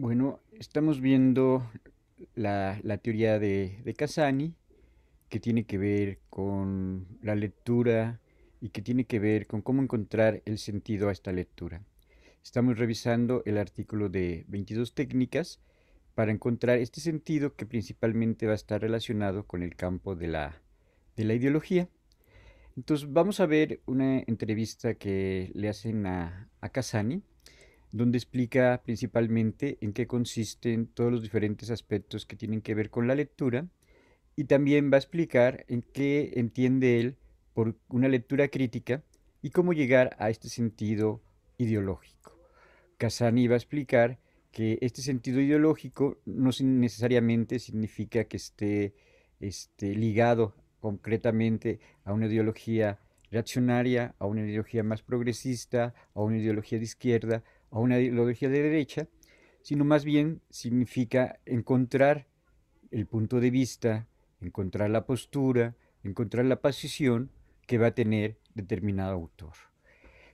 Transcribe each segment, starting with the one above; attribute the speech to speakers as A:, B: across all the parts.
A: Bueno, estamos viendo la teoría de Casani, que tiene que ver con la lectura y que tiene que ver con cómo encontrar el sentido a esta lectura. Estamos revisando el artículo de 22 técnicas para encontrar este sentido que principalmente va a estar relacionado con el campo de la ideología. Entonces vamos a ver una entrevista que le hacen a Casani, donde explica principalmente en qué consisten todos los diferentes aspectos que tienen que ver con la lectura y también va a explicar en qué entiende él por una lectura crítica y cómo llegar a este sentido ideológico. Casani va a explicar que este sentido ideológico no necesariamente significa que esté ligado concretamente a una ideología reaccionaria, a una ideología más progresista, a una ideología de izquierda, a una ideología de derecha, sino más bien significa encontrar el punto de vista, encontrar la postura, encontrar la posición que va a tener determinado autor.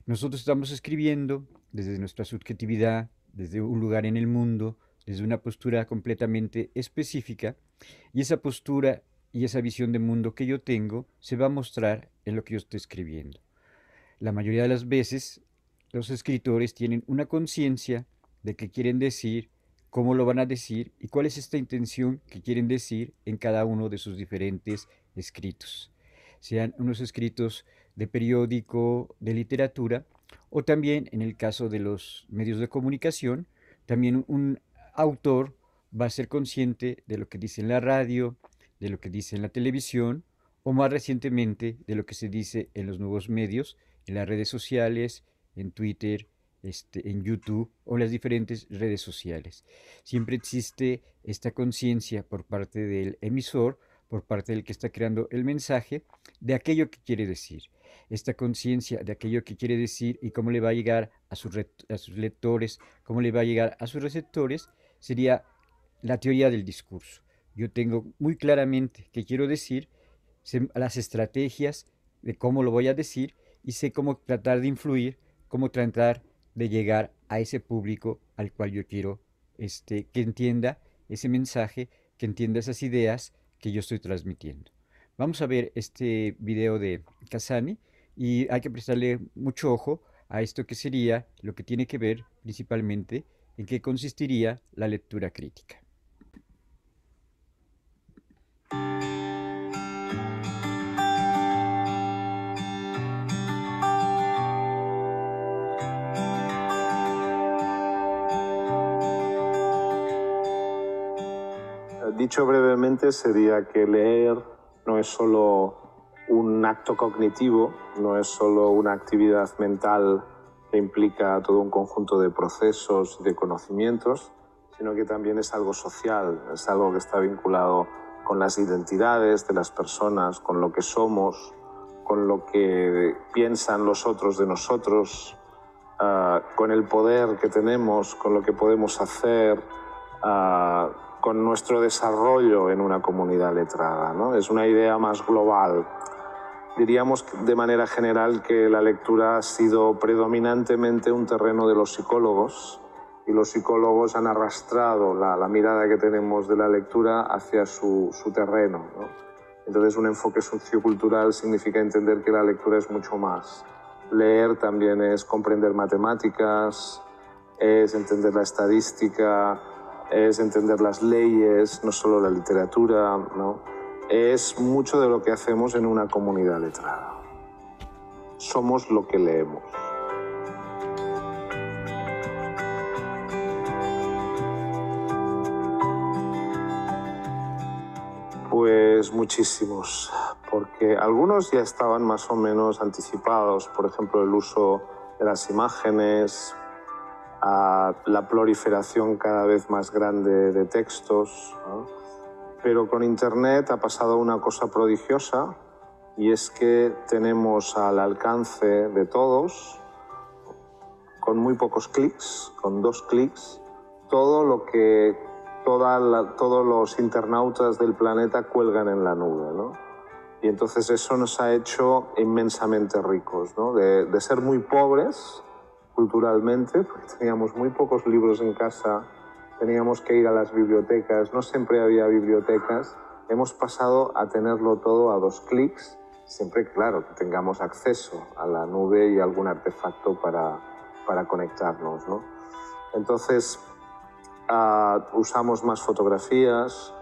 A: Nosotros estamos escribiendo desde nuestra subjetividad, desde un lugar en el mundo, desde una postura completamente específica, y esa postura y esa visión de mundo que yo tengo se va a mostrar en lo que yo estoy escribiendo. La mayoría de las veces los escritores tienen una conciencia de qué quieren decir, cómo lo van a decir y cuál es esta intención que quieren decir en cada uno de sus diferentes escritos. Sean unos escritos de periódico, de literatura, o también en el caso de los medios de comunicación, también un autor va a ser consciente de lo que dice en la radio, de lo que dice en la televisión, o más recientemente de lo que se dice en los nuevos medios, en las redes sociales, en Twitter, en YouTube o en las diferentes redes sociales. Siempre existe esta conciencia por parte del emisor, por parte del que está creando el mensaje, de aquello que quiere decir. Esta conciencia de aquello que quiere decir y cómo le va a llegar a sus lectores, cómo le va a llegar a sus receptores, sería la teoría del discurso. Yo tengo muy claramente qué quiero decir, sé las estrategias de cómo lo voy a decir y sé cómo tratar de influir, cómo tratar de llegar a ese público al cual yo quiero que entienda ese mensaje, que entienda esas ideas que yo estoy transmitiendo. Vamos a ver este video de Casani y hay que prestarle mucho ojo a esto que sería lo que tiene que ver principalmente en qué consistiría la lectura crítica.
B: Dicho brevemente, sería que leer no es solo un acto cognitivo, no es solo una actividad mental que implica todo un conjunto de procesos y de conocimientos, sino que también es algo social, es algo que está vinculado con las identidades de las personas, con lo que somos, con lo que piensan los otros de nosotros, con el poder que tenemos, con lo que podemos hacer, con nuestro desarrollo en una comunidad letrada, ¿no? Es una idea más global. Diríamos de manera general que la lectura ha sido predominantemente un terreno de los psicólogos y los psicólogos han arrastrado la mirada que tenemos de la lectura hacia su terreno, ¿no? Entonces un enfoque sociocultural significa entender que la lectura es mucho más. Leer también es comprender matemáticas, es entender la estadística, es entender las leyes, no solo la literatura, ¿no? Es mucho de lo que hacemos en una comunidad letrada. Somos lo que leemos. Pues muchísimos, porque algunos ya estaban más o menos anticipados, por ejemplo, el uso de las imágenes, la proliferación cada vez más grande de textos, ¿no? Pero con Internet ha pasado una cosa prodigiosa y es que tenemos al alcance de todos, con muy pocos clics, con 2 clics, todo lo que todos los internautas del planeta cuelgan en la nube, ¿no? Y entonces eso nos ha hecho inmensamente ricos, ¿no? De ser muy pobres culturalmente, porque teníamos muy pocos libros en casa teníamos que ir a las bibliotecas, no siempre había bibliotecas. Hemos pasado a tenerlo todo a 2 clics, siempre, claro, que tengamos acceso a la nube y algún artefacto para conectarnos, ¿no? Entonces, usamos más fotografías,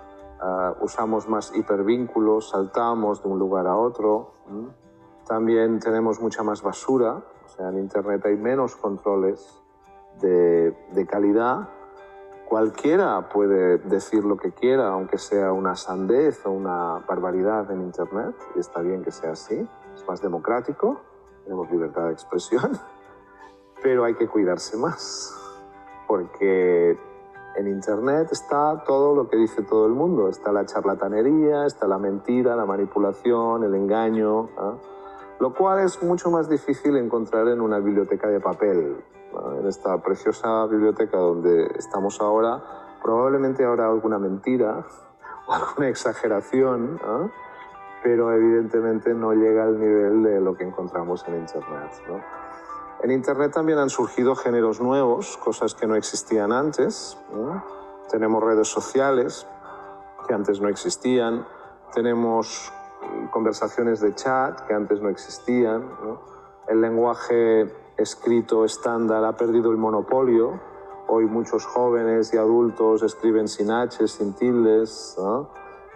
B: usamos más hipervínculos, saltamos de un lugar a otro. También tenemos mucha más basura, o sea, en Internet hay menos controles de calidad. Cualquiera puede decir lo que quiera, aunque sea una sandez o una barbaridad en Internet, y está bien que sea así, es más democrático, tenemos libertad de expresión, pero hay que cuidarse más, porque en Internet está todo lo que dice todo el mundo, está la charlatanería, está la mentira, la manipulación, el engaño, ¿eh? Lo cual es mucho más difícil encontrar en una biblioteca de papel. En esta preciosa biblioteca donde estamos ahora, probablemente habrá alguna mentira o alguna exageración, ¿eh? Pero evidentemente no llega al nivel de lo que encontramos en Internet, ¿no? En Internet también han surgido géneros nuevos, cosas que no existían antes, ¿eh? Tenemos redes sociales que antes no existían, tenemos conversaciones de chat que antes no existían, ¿no? El lenguaje escrito estándar ha perdido el monopolio. Hoy muchos jóvenes y adultos escriben sin H, sin tildes, ¿no?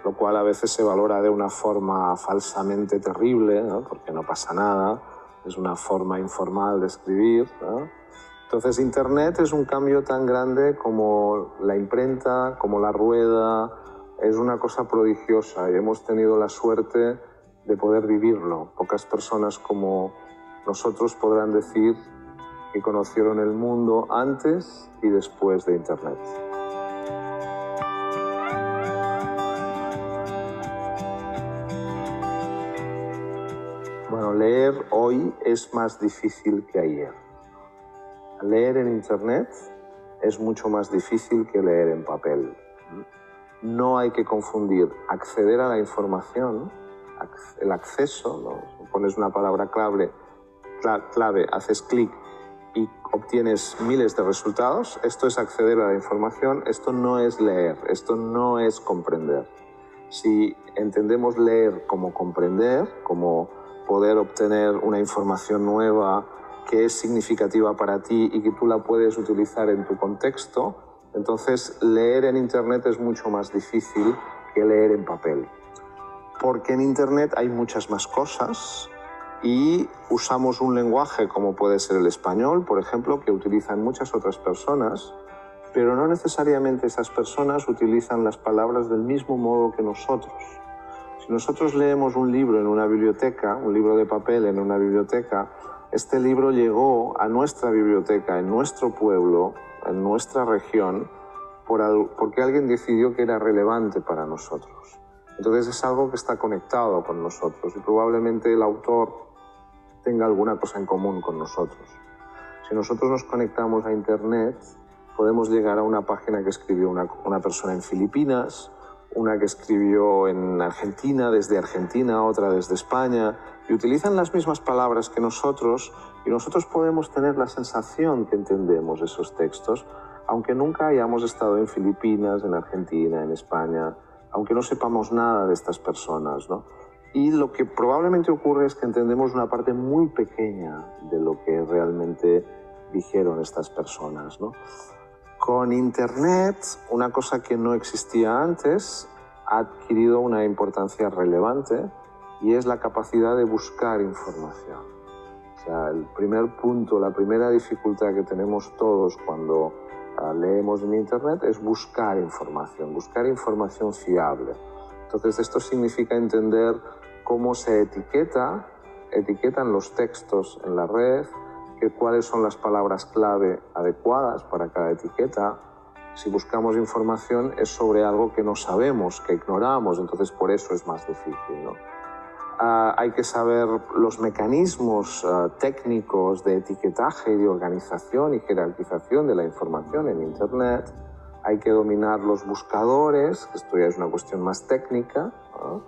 B: Lo cual a veces se valora de una forma falsamente terrible, ¿no? Porque no pasa nada, es una forma informal de escribir, ¿no? Entonces Internet es un cambio tan grande como la imprenta, como la rueda, es una cosa prodigiosa y hemos tenido la suerte de poder vivirlo. Pocas personas como nosotros podrán decir que conocieron el mundo antes y después de Internet. Bueno, leer hoy es más difícil que ayer. Leer en Internet es mucho más difícil que leer en papel. No hay que confundir acceder a la información, el acceso, ¿no? Pones una palabra clave, haces clic y obtienes miles de resultados. Esto es acceder a la información, esto no es leer, esto no es comprender. Si entendemos leer como comprender, como poder obtener una información nueva que es significativa para ti y que tú la puedes utilizar en tu contexto, entonces leer en Internet es mucho más difícil que leer en papel. Porque en Internet hay muchas más cosas y usamos un lenguaje como puede ser el español, por ejemplo, que utilizan muchas otras personas, pero no necesariamente esas personas utilizan las palabras del mismo modo que nosotros. Si nosotros leemos un libro en una biblioteca, un libro de papel en una biblioteca, este libro llegó a nuestra biblioteca, en nuestro pueblo, en nuestra región, porque alguien decidió que era relevante para nosotros. Entonces es algo que está conectado con nosotros y probablemente el autor tenga alguna cosa en común con nosotros. Si nosotros nos conectamos a Internet, podemos llegar a una página que escribió una persona en Filipinas, una que escribió en Argentina, desde Argentina, otra desde España, y utilizan las mismas palabras que nosotros, y nosotros podemos tener la sensación que entendemos esos textos, aunque nunca hayamos estado en Filipinas, en Argentina, en España, aunque no sepamos nada de estas personas, ¿no? Y lo que probablemente ocurre es que entendemos una parte muy pequeña de lo que realmente dijeron estas personas, ¿no? Con Internet, una cosa que no existía antes ha adquirido una importancia relevante y es la capacidad de buscar información. O sea, el primer punto, la primera dificultad que tenemos todos cuando leemos en Internet es buscar información fiable. Entonces, esto significa entender cómo se etiquetan los textos en la red, cuáles son las palabras clave adecuadas para cada etiqueta. Si buscamos información es sobre algo que no sabemos, que ignoramos, entonces por eso es más difícil, ¿no? Hay que saber los mecanismos técnicos de etiquetaje y de organización y jerarquización de la información en Internet. Hay que dominar los buscadores, que esto ya es una cuestión más técnica, ¿no?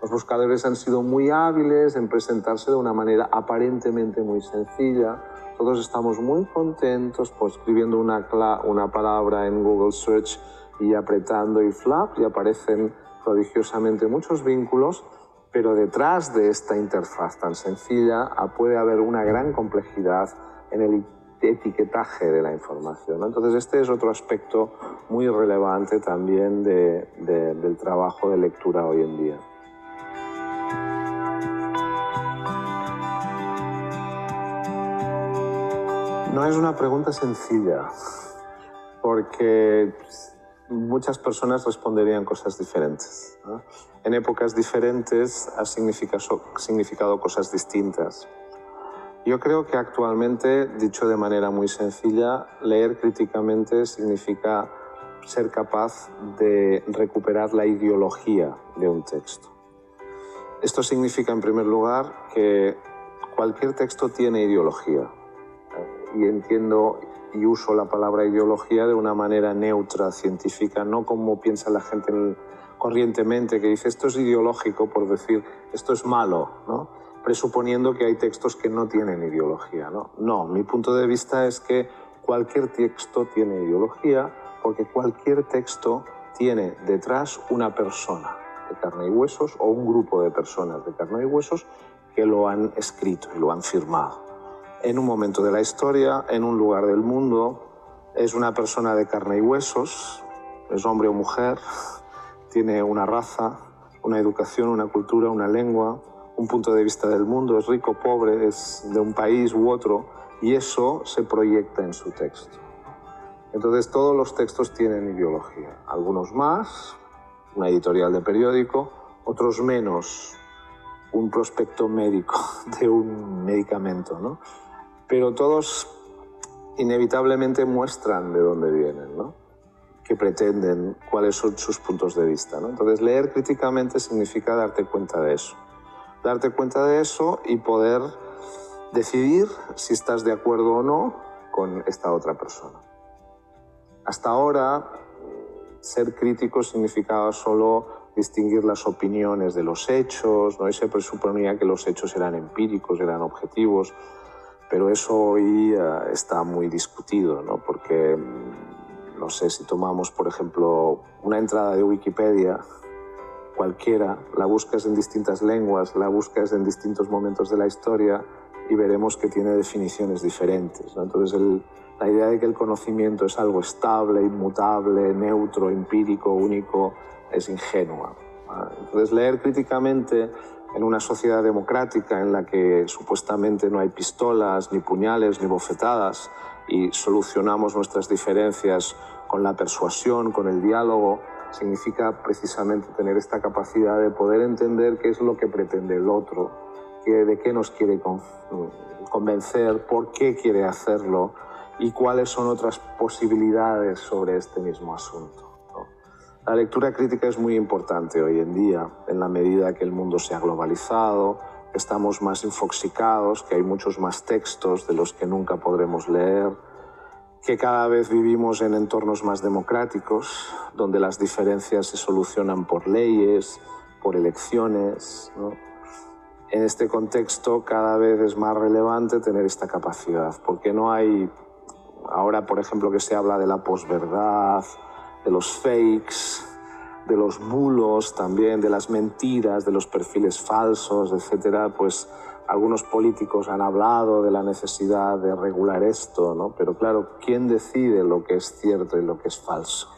B: Los buscadores han sido muy hábiles en presentarse de una manera aparentemente muy sencilla, Todos estamos muy contentos por escribiendo una palabra en Google Search y apretando y flap y aparecen prodigiosamente muchos vínculos, pero detrás de esta interfaz tan sencilla puede haber una gran complejidad en el etiquetaje de la información, ¿no? Entonces este es otro aspecto muy relevante también del trabajo de lectura hoy en día. No es una pregunta sencilla, porque muchas personas responderían cosas diferentes, ¿no? En épocas diferentes ha significado cosas distintas. Yo creo que actualmente, dicho de manera muy sencilla, leer críticamente significa ser capaz de recuperar la ideología de un texto. Esto significa, en primer lugar, que cualquier texto tiene ideología. Y entiendo y uso la palabra ideología de una manera neutra, científica, no como piensa la gente corrientemente, que dice esto es ideológico por decir esto es malo, ¿no? Presuponiendo que hay textos que no tienen ideología, ¿no? No, mi punto de vista es que cualquier texto tiene ideología porque cualquier texto tiene detrás una persona de carne y huesos o un grupo de personas de carne y huesos que lo han escrito y lo han firmado. En un momento de la historia, en un lugar del mundo, es una persona de carne y huesos, es hombre o mujer, tiene una raza, una educación, una cultura, una lengua, un punto de vista del mundo, es rico, pobre, es de un país u otro, y eso se proyecta en su texto. Entonces todos los textos tienen ideología, algunos más, una editorial de periódico, otros menos, un prospecto médico de un medicamento, ¿no? Pero todos inevitablemente muestran de dónde vienen, ¿no? Qué pretenden, cuáles son sus puntos de vista, ¿no? Entonces, leer críticamente significa darte cuenta de eso. Darte cuenta de eso y poder decidir si estás de acuerdo o no con esta otra persona. Hasta ahora, ser crítico significaba solo distinguir las opiniones de los hechos, ¿no? Y se presuponía que los hechos eran empíricos, eran objetivos. Pero eso hoy está muy discutido, ¿no? Porque, no sé, si tomamos, por ejemplo, una entrada de Wikipedia, cualquiera, la buscas en distintas lenguas, la buscas en distintos momentos de la historia y veremos que tiene definiciones diferentes, ¿no? Entonces, la idea de que el conocimiento es algo estable, inmutable, neutro, empírico, único, es ingenua, ¿no? Entonces, leer críticamente en una sociedad democrática en la que supuestamente no hay pistolas, ni puñales, ni bofetadas y solucionamos nuestras diferencias con la persuasión, con el diálogo, significa precisamente tener esta capacidad de poder entender qué es lo que pretende el otro, de qué nos quiere convencer, por qué quiere hacerlo y cuáles son otras posibilidades sobre este mismo asunto. La lectura crítica es muy importante hoy en día, en la medida que el mundo se ha globalizado, que estamos más infoxicados, que hay muchos más textos de los que nunca podremos leer, que cada vez vivimos en entornos más democráticos, donde las diferencias se solucionan por leyes, por elecciones, ¿no? En este contexto cada vez es más relevante tener esta capacidad, porque no hay, ahora por ejemplo que se habla de la posverdad, de los fakes, de los bulos también, de las mentiras, de los perfiles falsos, etcétera, pues algunos políticos han hablado de la necesidad de regular esto, ¿no? Pero claro, ¿quién decide lo que es cierto y lo que es falso?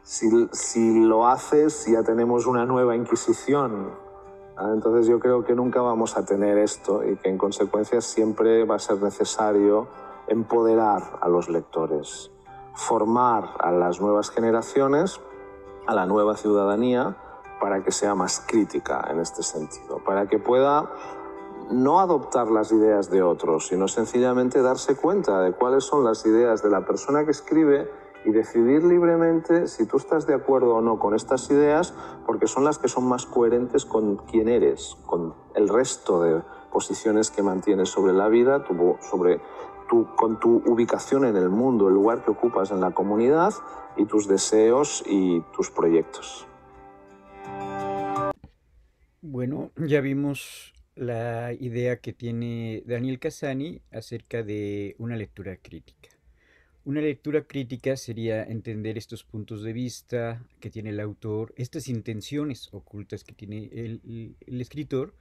B: Si lo haces, ya tenemos una nueva Inquisición, ¿no? Entonces yo creo que nunca vamos a tener esto y que en consecuencia siempre va a ser necesario empoderar a los lectores, formar a las nuevas generaciones, a la nueva ciudadanía, para que sea más crítica en este sentido, para que pueda no adoptar las ideas de otros, sino sencillamente darse cuenta de cuáles son las ideas de la persona que escribe y decidir libremente si tú estás de acuerdo o no con estas ideas, porque son las que son más coherentes con quién eres, con el resto de posiciones que mantienes sobre la vida, con tu ubicación en el mundo, el lugar que ocupas en la comunidad y tus deseos y tus proyectos.
A: Bueno, ya vimos la idea que tiene Daniel Cassani acerca de una lectura crítica. Una lectura crítica sería entender estos puntos de vista que tiene el autor, estas intenciones ocultas que tiene el escritor.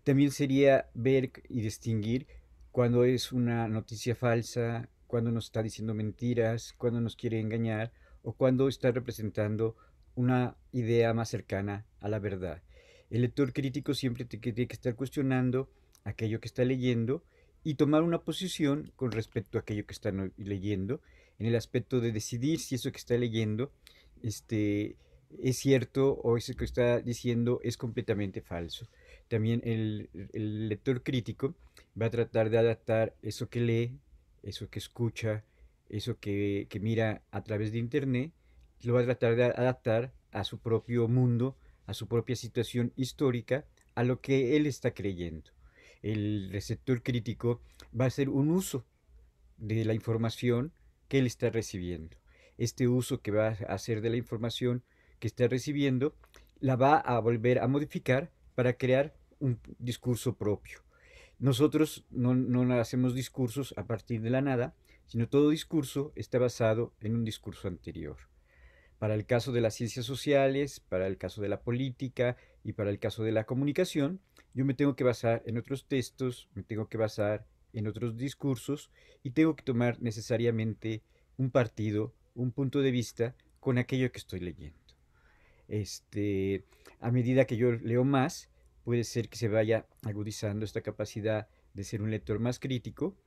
A: También sería ver y distinguir cuando es una noticia falsa, cuando nos está diciendo mentiras, cuando nos quiere engañar o cuando está representando una idea más cercana a la verdad. El lector crítico siempre tiene que estar cuestionando aquello que está leyendo y tomar una posición con respecto a aquello que está leyendo, en el aspecto de decidir si eso que está leyendo este, es cierto o eso que está diciendo es completamente falso. También el lector crítico va a tratar de adaptar eso que lee, eso que escucha, eso que mira a través de Internet, lo va a tratar de adaptar a su propio mundo, a su propia situación histórica, a lo que él está creyendo. El receptor crítico va a hacer un uso de la información que él está recibiendo. Este uso que va a hacer de la información que está recibiendo la va a volver a modificar para crear un discurso propio. Nosotros no hacemos discursos a partir de la nada, sino todo discurso está basado en un discurso anterior. Para el caso de las ciencias sociales, para el caso de la política y para el caso de la comunicación, yo me tengo que basar en otros textos, me tengo que basar en otros discursos y tengo que tomar necesariamente un partido, un punto de vista con aquello que estoy leyendo. Este, a medida que yo leo más, puede ser que se vaya agudizando esta capacidad de ser un lector más crítico,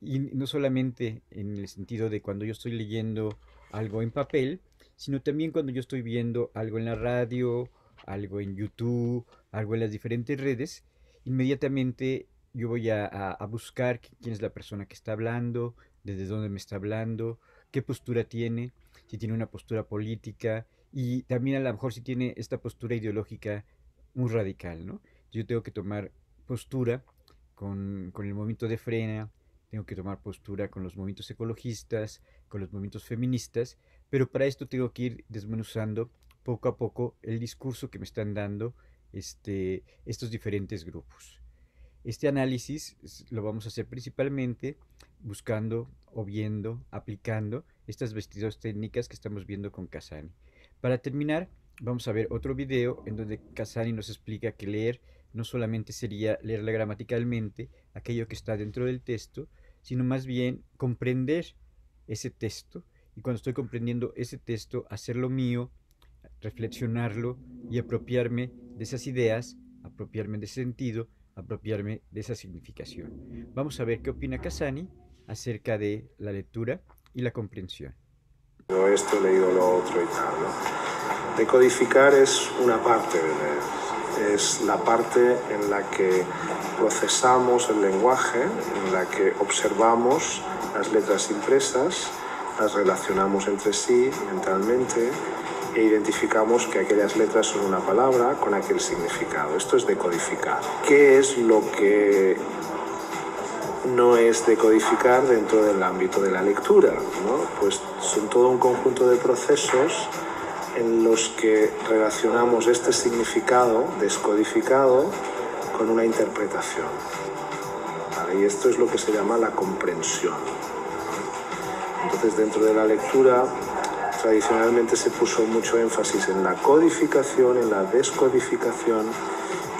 A: y no solamente en el sentido de cuando yo estoy leyendo algo en papel, sino también cuando yo estoy viendo algo en la radio, algo en YouTube, algo en las diferentes redes, inmediatamente yo voy a buscar quién es la persona que está hablando, desde dónde me está hablando, qué postura tiene, si tiene una postura política y también a lo mejor si tiene esta postura ideológica muy radical, ¿no? Yo tengo que tomar postura con el movimiento de frena, tengo que tomar postura con los movimientos ecologistas, con los movimientos feministas, pero para esto tengo que ir desmenuzando poco a poco el discurso que me están dando estos diferentes grupos. Este análisis lo vamos a hacer principalmente buscando o viendo, aplicando estas vestidos técnicas que estamos viendo con Cassani. Para terminar, vamos a ver otro video en donde Cassani nos explica que leer no solamente sería leerla gramaticalmente, aquello que está dentro del texto, sino más bien comprender ese texto y cuando estoy comprendiendo ese texto, hacerlo mío, reflexionarlo y apropiarme de esas ideas, apropiarme de ese sentido, apropiarme de esa significación. Vamos a ver qué opina Cassani acerca de la lectura y la comprensión.
B: Esto, he leído lo otro y tal, ¿no? Decodificar es una parte de leer. Es la parte en la que procesamos el lenguaje, en la que observamos las letras impresas, las relacionamos entre sí mentalmente e identificamos que aquellas letras son una palabra con aquel significado. Esto es decodificar. ¿Qué es lo que no es decodificar dentro del ámbito de la lectura, ¿no? Pues son todo un conjunto de procesos en los que relacionamos este significado descodificado con una interpretación, ¿vale? Y esto es lo que se llama la comprensión. Entonces, dentro de la lectura, tradicionalmente se puso mucho énfasis en la codificación, en la descodificación,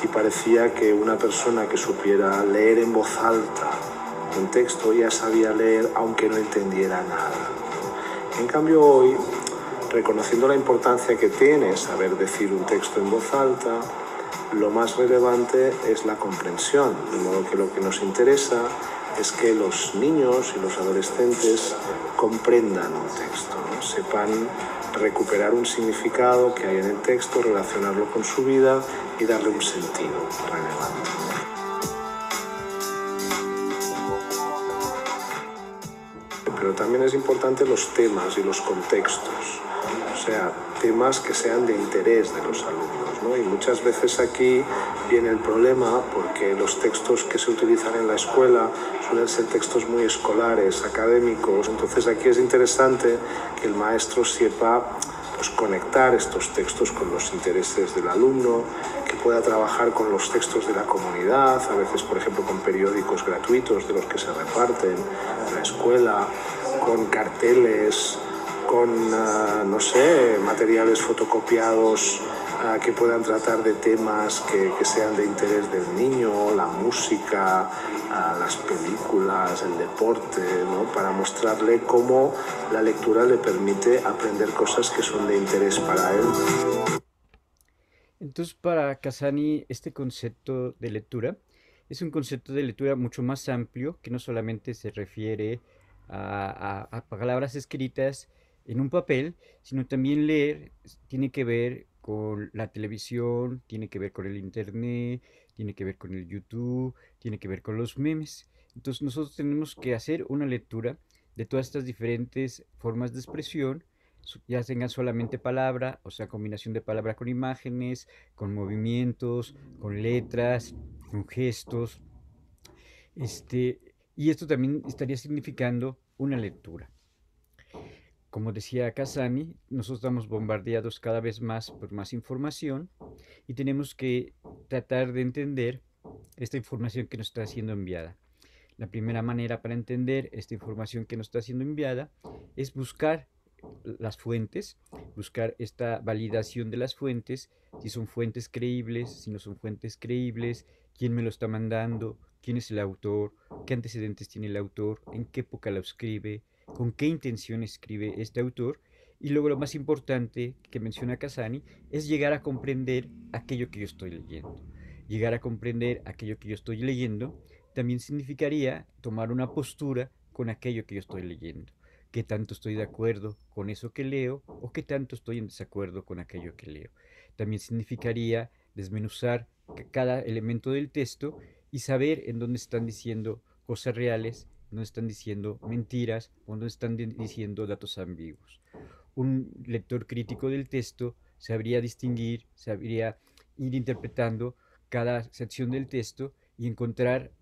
B: y parecía que una persona que supiera leer en voz alta un texto ya sabía leer aunque no entendiera nada. En cambio hoy, reconociendo la importancia que tiene saber decir un texto en voz alta, lo más relevante es la comprensión, de modo que lo que nos interesa es que los niños y los adolescentes comprendan un texto, ¿no? Sepan recuperar un significado que hay en el texto, relacionarlo con su vida y darle un sentido relevante. Pero también es importante los temas y los contextos, o sea, temas que sean de interés de los alumnos, ¿no? Y muchas veces aquí viene el problema porque los textos que se utilizan en la escuela suelen ser textos muy escolares, académicos. Entonces aquí es interesante que el maestro sepa pues, conectar estos textos con los intereses del alumno, que pueda trabajar con los textos de la comunidad, a veces, por ejemplo, con periódicos gratuitos de los que se reparten en la escuela, con carteles, con, no sé, materiales fotocopiados que puedan tratar de temas que sean de interés del niño, la música, las películas, el deporte, ¿no? Para mostrarle cómo la lectura le permite aprender cosas que son de interés para él.
A: Entonces, para Casani, este concepto de lectura es un concepto de lectura mucho más amplio que no solamente se refiere a palabras escritas en un papel, sino también leer tiene que ver con la televisión, tiene que ver con el internet, tiene que ver con el YouTube, tiene que ver con los memes. Entonces, nosotros tenemos que hacer una lectura de todas estas diferentes formas de expresión, ya tengan solamente palabra, o sea, combinación de palabra con imágenes, con movimientos, con letras, con gestos. Este, y esto también estaría significando una lectura. Como decía Casani, nosotros estamos bombardeados cada vez más por más información y tenemos que tratar de entender esta información que nos está siendo enviada. La primera manera para entender esta información que nos está siendo enviada es buscar las fuentes, buscar esta validación de las fuentes, si son fuentes creíbles, si no son fuentes creíbles, quién me lo está mandando, quién es el autor, qué antecedentes tiene el autor, en qué época lo escribe, con qué intención escribe este autor. Y luego lo más importante que menciona Casani es llegar a comprender aquello que yo estoy leyendo. Llegar a comprender aquello que yo estoy leyendo también significaría tomar una postura con aquello que yo estoy leyendo. Qué tanto estoy de acuerdo con eso que leo o qué tanto estoy en desacuerdo con aquello que leo. También significaría desmenuzar cada elemento del texto y saber en dónde están diciendo cosas reales, en dónde están diciendo mentiras o en dónde están diciendo datos ambiguos. Un lector crítico del texto sabría distinguir, sabría ir interpretando cada sección del texto y encontrar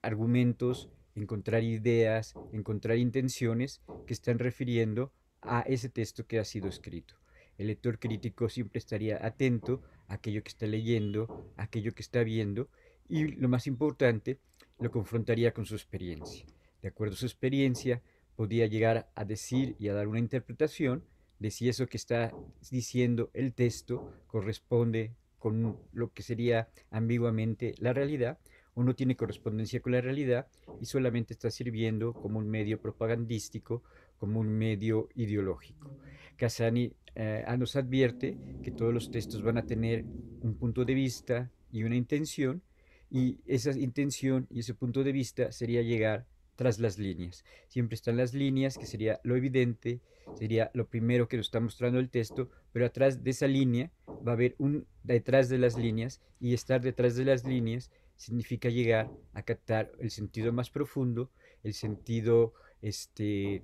A: argumentos, encontrar ideas, encontrar intenciones que están refiriendo a ese texto que ha sido escrito. El lector crítico siempre estaría atento a aquello que está leyendo, a aquello que está viendo y lo más importante, lo confrontaría con su experiencia. De acuerdo a su experiencia, podría llegar a decir y a dar una interpretación de si eso que está diciendo el texto corresponde con lo que sería ambiguamente la realidad o no tiene correspondencia con la realidad y solamente está sirviendo como un medio propagandístico, como un medio ideológico. Casani nos advierte que todos los textos van a tener un punto de vista y una intención, y esa intención y ese punto de vista sería llegar tras las líneas. Siempre están las líneas, que sería lo evidente, sería lo primero que nos está mostrando el texto, pero atrás de esa línea va a haber un detrás de las líneas, y estar detrás de las líneas significa llegar a captar el sentido más profundo, el sentido que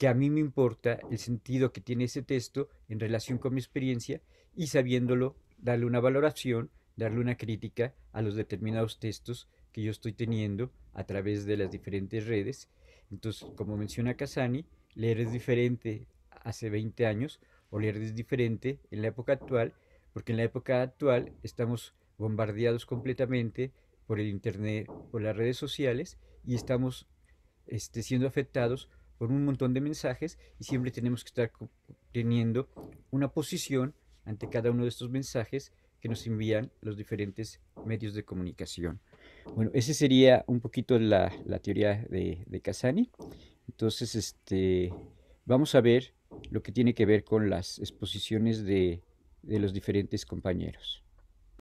A: a mí me importa, el sentido que tiene ese texto en relación con mi experiencia, y sabiéndolo, darle una valoración, darle una crítica a los determinados textos que yo estoy teniendo a través de las diferentes redes. Entonces, como menciona Casani, leer es diferente hace 20 años o leer es diferente en la época actual, porque en la época actual estamos bombardeados completamente por el internet, por las redes sociales, y estamos siendo afectados por un montón de mensajes, y siempre tenemos que estar teniendo una posición ante cada uno de estos mensajes que nos envían los diferentes medios de comunicación. Bueno, ese sería un poquito la teoría de Casani. Entonces, vamos a ver lo que tiene que ver con las exposiciones de los diferentes compañeros.